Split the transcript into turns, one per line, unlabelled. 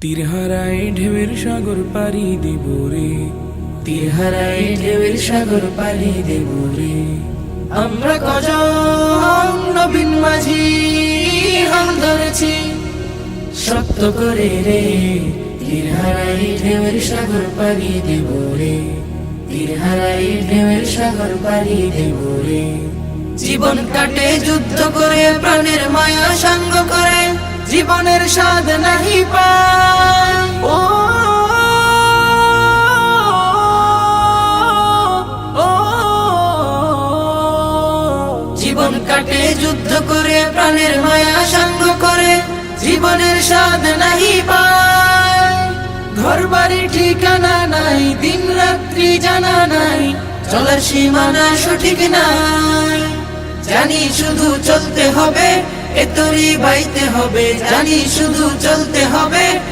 তীর হারায় ঢেউয়ের সাগর পাড়ি দেব রে, তীর হারায় ঢেউয়ের সাগর পাড়ি দেব রে। আমরা কজন নবীন মাঝি হাল ধরেছি শক্ত করে রে, তীর হারাই ঢেউয়ের সাগর পাড়ি দেব রে, তীর হারাই ঢেউয়ের সাগর পাড়ি দেব রে। জীবন কাটে যুদ্ধ করে, প্রাণের মায়া সঙ্গ করে, জীবনের স্বাদ নাহি পায়। ও জীবন কাটে যুদ্ধ করে, প্রাণের মায়া সঙ্গ করে, জীবনের স্বাদ নাহি পায়। ঘর বাড়ি ঠিকানা নাই, দিন রাত্রি জানা নাই, চলার সীমানা সঠিক নাই। জানি শুধু চলতে হবে, এতরি বাইতে হবে, জানি শুধু চলতে হবে,